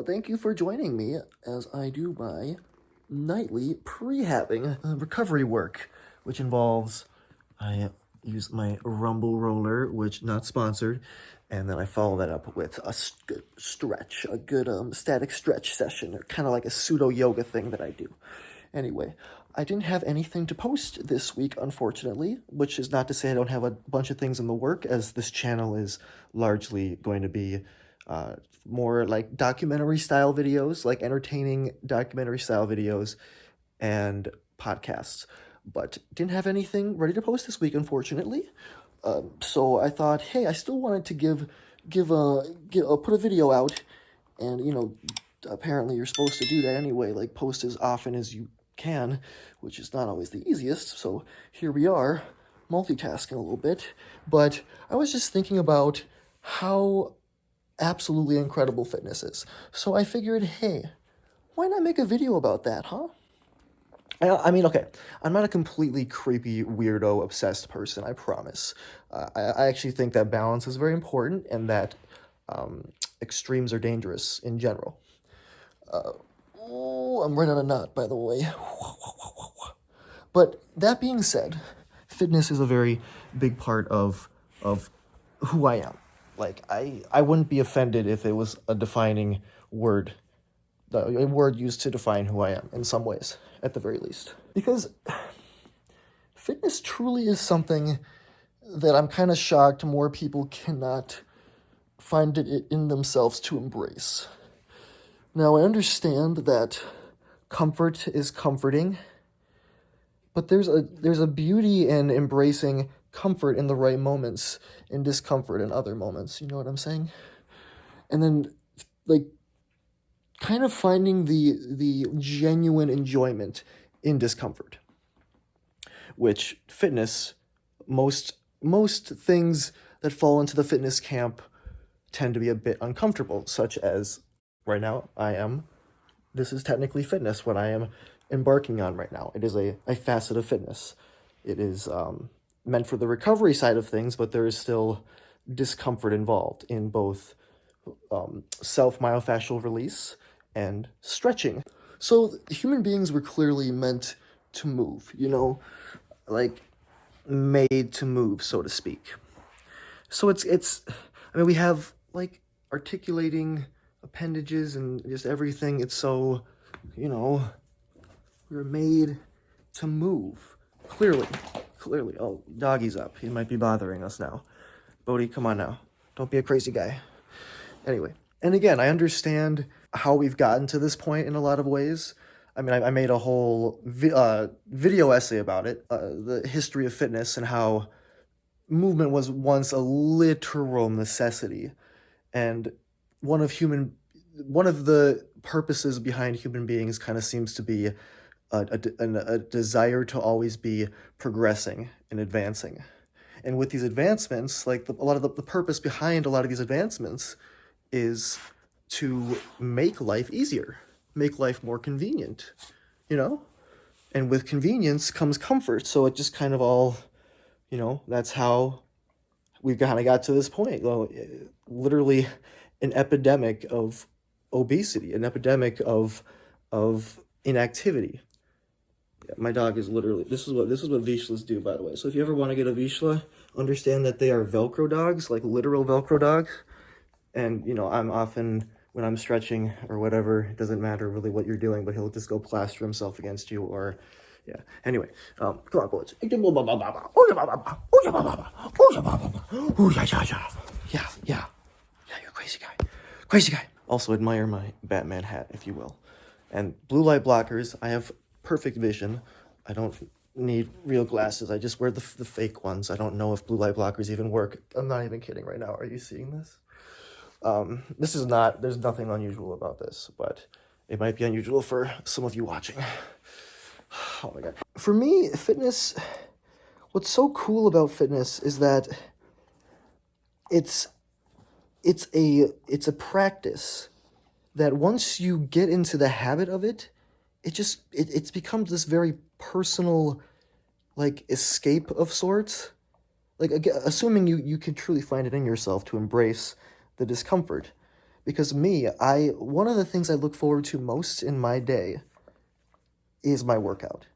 thank you for joining me as I do my nightly prehabbing recovery work, which involves I use my rumble roller, which not sponsored, and then I follow that up with a good stretch, a good static stretch session, or kind of like a pseudo yoga thing that I do. Anyway, I didn't have anything to post this week, unfortunately, which is not to say I don't have a bunch of things in the work, as this channel is largely going to be more like documentary-style videos, like entertaining documentary-style videos and podcasts. But didn't have anything ready to post this week, unfortunately. So I thought, hey, I still wanted to put a video out, and apparently you're supposed to do that anyway, like post as often as you can, which is not always the easiest. So here we are, multitasking a little bit. But I was just thinking about how absolutely incredible fitness is. So I figured, hey, why not make a video about that, huh? I mean, okay, I'm not a completely creepy, weirdo, obsessed person, I promise. I actually think that balance is very important and that extremes are dangerous in general. I'm right on a knot, by the way. But that being said, fitness is a very big part of who I am. Like, I wouldn't be offended if it was a defining word, a word used to define who I am in some ways, at the very least. Because fitness truly is something that I'm kind of shocked more people cannot find it in themselves to embrace. Now, I understand that comfort is comforting, but there's a beauty in embracing comfort in the right moments and discomfort in other moments, you know what I'm saying? And then, like, kind of finding the genuine enjoyment in discomfort, which fitness, most things that fall into the fitness camp tend to be a bit uncomfortable, such as right now this is technically fitness, what I am embarking on right now. It is a facet of fitness. It is meant for the recovery side of things, but there is still discomfort involved in both self-myofascial release and stretching. So human beings were clearly meant to move, like made to move, so to speak. So I mean, we have like articulating appendages and just everything. It's so, we're made to move. Clearly. Oh, doggy's up. He might be bothering us now. Bodhi, come on now. Don't be a crazy guy. Anyway, and again, I understand how we've gotten to this point in a lot of ways. I mean, I made a whole video essay about it, the history of fitness and how movement was once a literal necessity. And one of the purposes behind human beings kind of seems to be a desire to always be progressing and advancing. And with these advancements, like a lot of the purpose behind a lot of these advancements is to make life easier, make life more convenient, And with convenience comes comfort. So it just kind of all, that's how we kind of got to this point. Well, literally an epidemic of obesity, an epidemic of inactivity. Yeah, my dog is literally, this is what Vishlas do, by the way. So if you ever want to get a Vishla, understand that they are Velcro dogs, like literal Velcro dogs. And, I'm often, when I'm stretching or whatever, it doesn't matter really what you're doing, but he'll just go plaster himself against you or, yeah. Anyway, come on, bullets. Yeah. Yeah, you're a crazy guy. Also admire my Batman hat, if you will. And blue light blockers, I have perfect vision. I don't need real glasses. I just wear the fake ones. I don't know if blue light blockers even work. I'm not even kidding right now. Are you seeing this? There's nothing unusual about this, but it might be unusual for some of you watching. Oh my God. For me, fitness, what's so cool about fitness is that it's a practice that once you get into the habit of it, it's becomes this very personal, like, escape of sorts. Like, assuming you can truly find it in yourself to embrace the discomfort. Because one of the things I look forward to most in my day is my workout.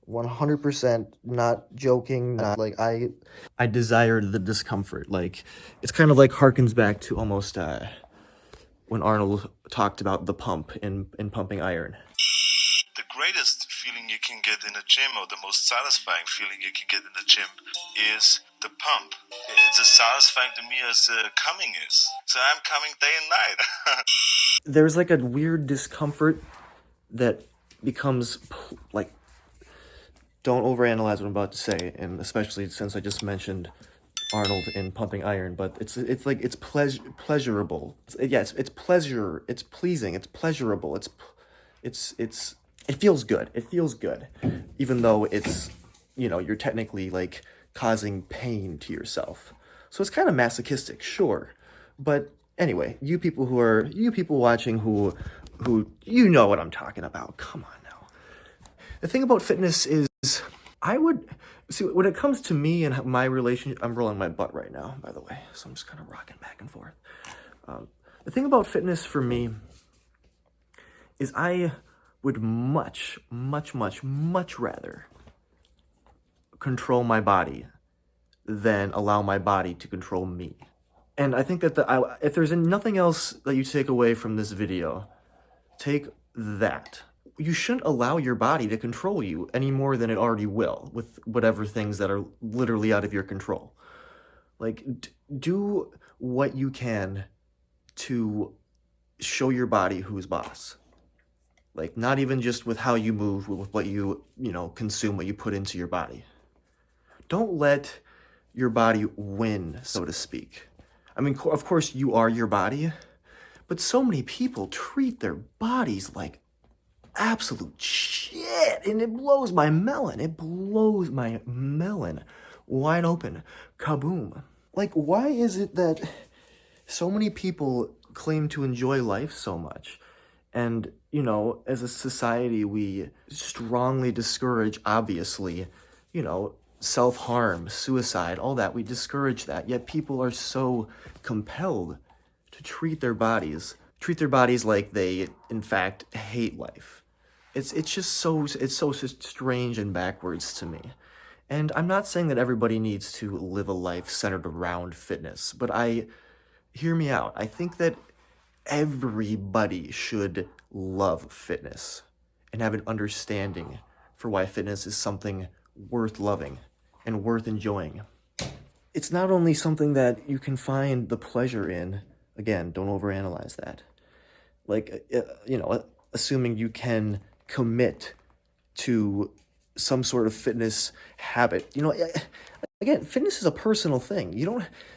100% not joking, not like I desired the discomfort. Like, it's kind of like harkens back to almost when Arnold talked about the pump in Pumping Iron. The greatest feeling you can get in a gym, or the most satisfying feeling you can get in the gym, is the pump. It's as satisfying to me as coming is. So I'm coming day and night. There's like a weird discomfort that becomes like, don't overanalyze what I'm about to say, and especially since I just mentioned Arnold in Pumping Iron, but it's like it's pleasurable. It's pleasure. It's pleasing. It's pleasurable. It feels good. It feels good, even though it's, you're technically like causing pain to yourself. So it's kind of masochistic, sure, but anyway, you people watching who you know what I'm talking about. Come on now. The thing about fitness is, I would see when it comes to me and my relationship. I'm rolling my butt right now, by the way, so I'm just kind of rocking back and forth. The thing about fitness for me is I would much, much, much, much rather control my body than allow my body to control me. And I think that if there's nothing else that you take away from this video, take that. You shouldn't allow your body to control you any more than it already will with whatever things that are literally out of your control. Like, do what you can to show your body who's boss. Like, not even just with how you move, with what you consume, what you put into your body. Don't let your body win, so to speak. I mean, of course, you are your body, but so many people treat their bodies like absolute shit, and it blows my melon. It blows my melon wide open. Kaboom. Like, why is it that so many people claim to enjoy life so much? And, as a society, we strongly discourage, obviously, self-harm, suicide, all that. We discourage that. Yet people are so compelled to treat their bodies like they, in fact, hate life. It's just so strange and backwards to me. And I'm not saying that everybody needs to live a life centered around fitness, but hear me out. I think that everybody should love fitness and have an understanding for why fitness is something worth loving and worth enjoying. It's not only something that you can find the pleasure in. Again, don't overanalyze that. Like, assuming you can commit to some sort of fitness habit. Again, fitness is a personal thing.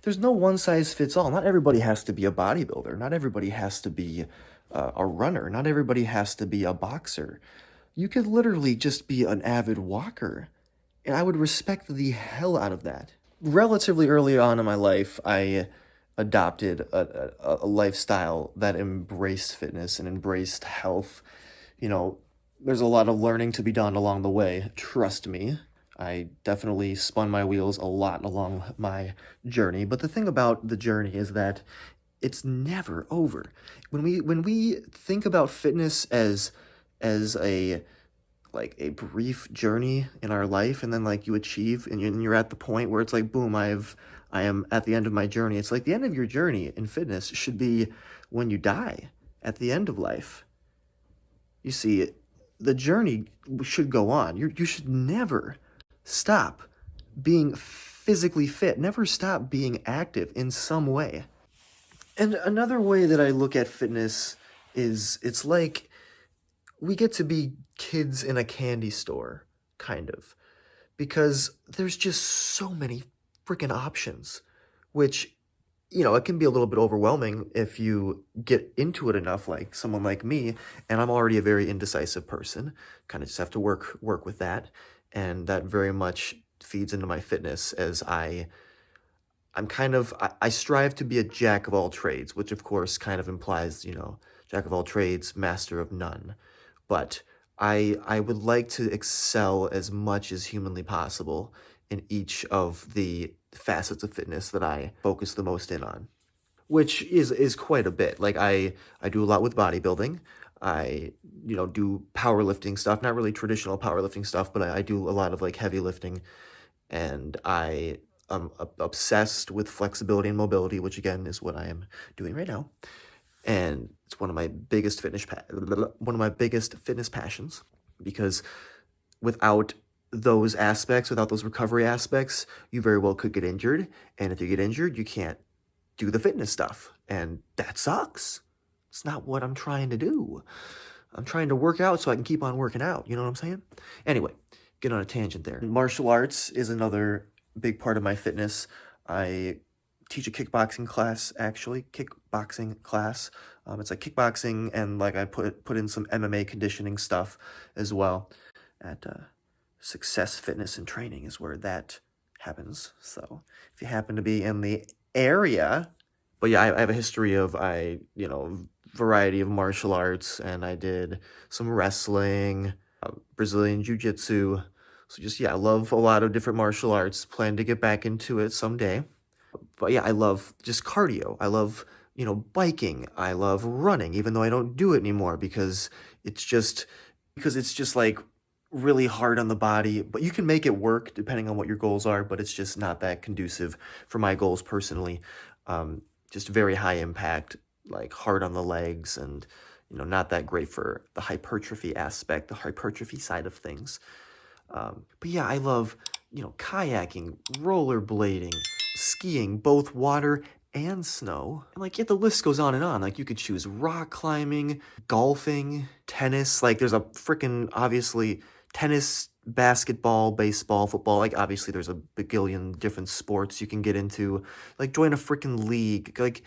There's no one size fits all. Not everybody has to be a bodybuilder. Not everybody has to be a runner. Not everybody has to be a boxer. You could literally just be an avid walker. And I would respect the hell out of that. Relatively early on in my life, I adopted a lifestyle that embraced fitness and embraced health. There's a lot of learning to be done along the way. Trust me. I definitely spun my wheels a lot along my journey. But the thing about the journey is that it's never over. When we think about fitness as a brief journey in our life, and then you achieve and you're at the point where it's like, boom, I am at the end of my journey. It's like the end of your journey in fitness should be when you die, at the end of life. You see, the journey should go on. You should never stop being physically fit. Never stop being active in some way. And another way that I look at fitness is it's like we get to be kids in a candy store, kind of. Because there's just so many freaking options, which, it can be a little bit overwhelming if you get into it enough, like someone like me, and I'm already a very indecisive person. Kind of just have to work with that, and that very much feeds into my fitness as I strive to be a jack of all trades, which of course kind of implies, jack of all trades, master of none. But I would like to excel as much as humanly possible in each of the facets of fitness that I focus the most in on. which is quite a bit. Like I do a lot with bodybuilding. I, do powerlifting stuff, not really traditional powerlifting stuff, but I do a lot of like heavy lifting, and I am obsessed with flexibility and mobility, which again is what I am doing right now. And it's one of my biggest fitness passions, because without those aspects, without those recovery aspects, you very well could get injured. And if you get injured, you can't do the fitness stuff. And that sucks. It's not what I'm trying to do. I'm trying to work out so I can keep on working out. You know what I'm saying? Anyway, get on a tangent there. Martial arts is another big part of my fitness. I teach a kickboxing class, actually. It's like kickboxing, and like I put in some MMA conditioning stuff as well at Success Fitness and Training is where that happens. So if you happen to be in the area, but yeah, I have a history of variety of martial arts, and I did some wrestling, Brazilian jiu-jitsu. So just, I love a lot of different martial arts. Plan to get back into it someday. But yeah, I love just cardio. I love, biking. I love running, even though I don't do it anymore because it's just like really hard on the body. But you can make it work depending on what your goals are, but it's just not that conducive for my goals personally. Just very high impact, like hard on the legs, and not that great for the hypertrophy aspect, the hypertrophy side of things. But yeah, I love, kayaking, rollerblading, skiing, both water and snow. And like, the list goes on and on. Like, you could choose rock climbing, golfing, tennis. Like, there's a freaking, obviously, tennis, basketball, baseball, football. Like, obviously, there's a bagillion different sports you can get into. Like, join a freaking league. Like,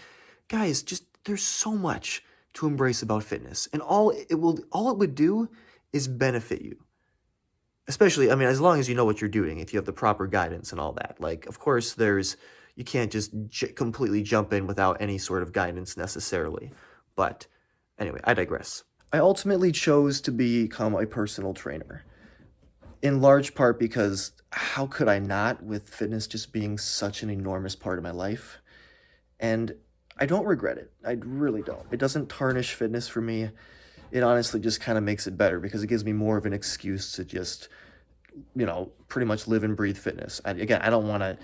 guys, just, there's so much to embrace about fitness. And all it would do is benefit you. Especially, as long as you know what you're doing, if you have the proper guidance and all that. Like, of course, you can't just completely jump in without any sort of guidance necessarily. But anyway, I digress. I ultimately chose to become a personal trainer, in large part because how could I not, with fitness just being such an enormous part of my life? And I don't regret it. I really don't. It doesn't tarnish fitness for me. It honestly just kind of makes it better because it gives me more of an excuse to just, pretty much live and breathe fitness. I don't want to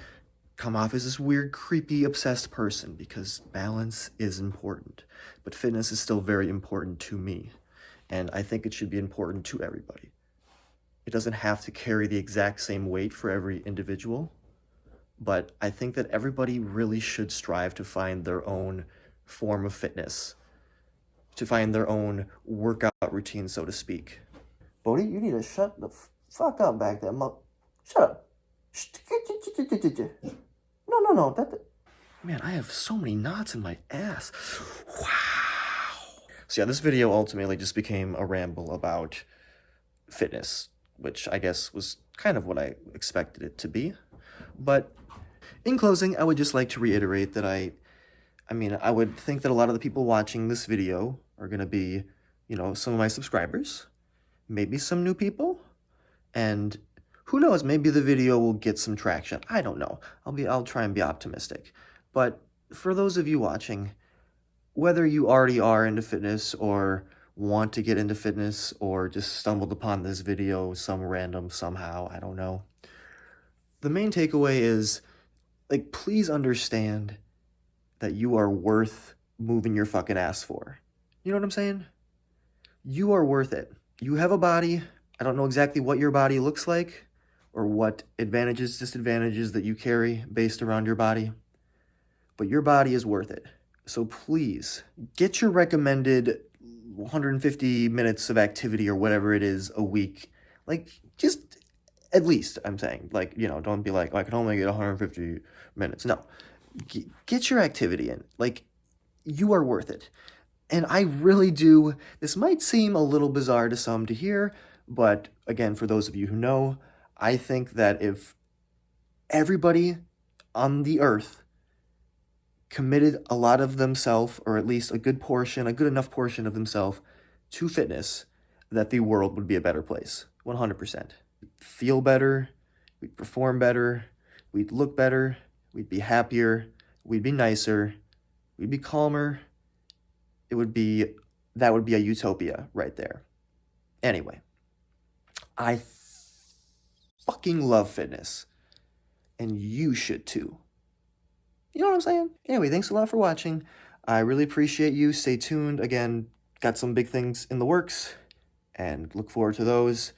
come off as this weird, creepy, obsessed person, because balance is important. But fitness is still very important to me. And I think it should be important to everybody. It doesn't have to carry the exact same weight for every individual. But I think that everybody really should strive to find their own form of fitness, to find their own workout routine, so to speak. Bodhi, you need to shut the fuck up back there. Shut up. No. Man, I have so many knots in my ass. Wow. So yeah, this video ultimately just became a ramble about fitness, which I guess was kind of what I expected it to be. But in closing, I would just like to reiterate that I would think that a lot of the people watching this video are going to be, some of my subscribers, maybe some new people, and who knows, maybe the video will get some traction. I don't know. I'll try and be optimistic. But for those of you watching, whether you already are into fitness or want to get into fitness or just stumbled upon this video somehow, I don't know. The main takeaway is, please understand that you are worth moving your fucking ass for. You know what I'm saying? You are worth it. You have a body. I don't know exactly what your body looks like or what advantages, disadvantages that you carry based around your body, but your body is worth it. So please get your recommended 150 minutes of activity or whatever it is a week. Just at least, I'm saying, don't be like, I can only get 150 minutes. No, get your activity in. You are worth it. And I really do. This might seem a little bizarre to some to hear, but again, for those of you who know, I think that if everybody on the earth committed a lot of themselves, or at least a good enough portion of themselves to fitness, that the world would be a better place. 100%. We'd feel better, we'd perform better, we'd look better, we'd be happier, we'd be nicer, We'd be calmer. That would be a utopia right there. Anyway, I fucking love fitness. And you should too. You know what I'm saying? Anyway, thanks a lot for watching. I really appreciate you. Stay tuned. Again, got some big things in the works and look forward to those.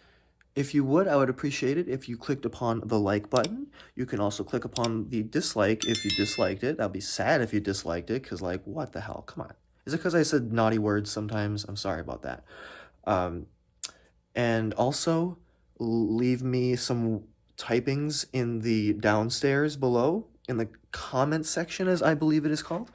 If you would, I would appreciate it if you clicked upon the like button. You can also click upon the dislike if you disliked it. I'd be sad if you disliked it, because, like, what the hell? Come on. Is it because I said naughty words sometimes? I'm sorry about that. And also, leave me some typings in the downstairs below, in the comment section, as I believe it is called.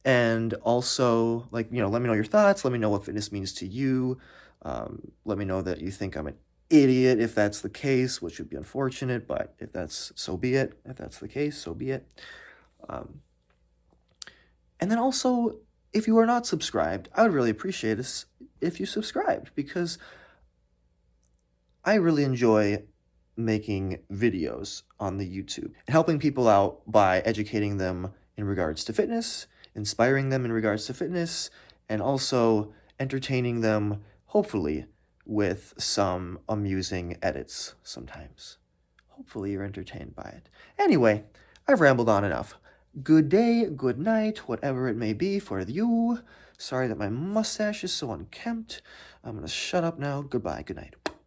And also, like, you know, let me know your thoughts. Let me know what fitness means to you. Let me know that you think I'm an idiot if that's the case, which would be unfortunate, but if that's, so be it. If that's the case, so be it. And then also, if you are not subscribed, I would really appreciate it if you subscribed, because I really enjoy making videos on the YouTube and helping people out by educating them in regards to fitness, inspiring them in regards to fitness, and also entertaining them, hopefully, with some amusing edits sometimes. Hopefully you're entertained by it. Anyway, I've rambled on enough. Good day, good night, whatever it may be for you. Sorry that my mustache is so unkempt. I'm gonna shut up now. Goodbye, good night.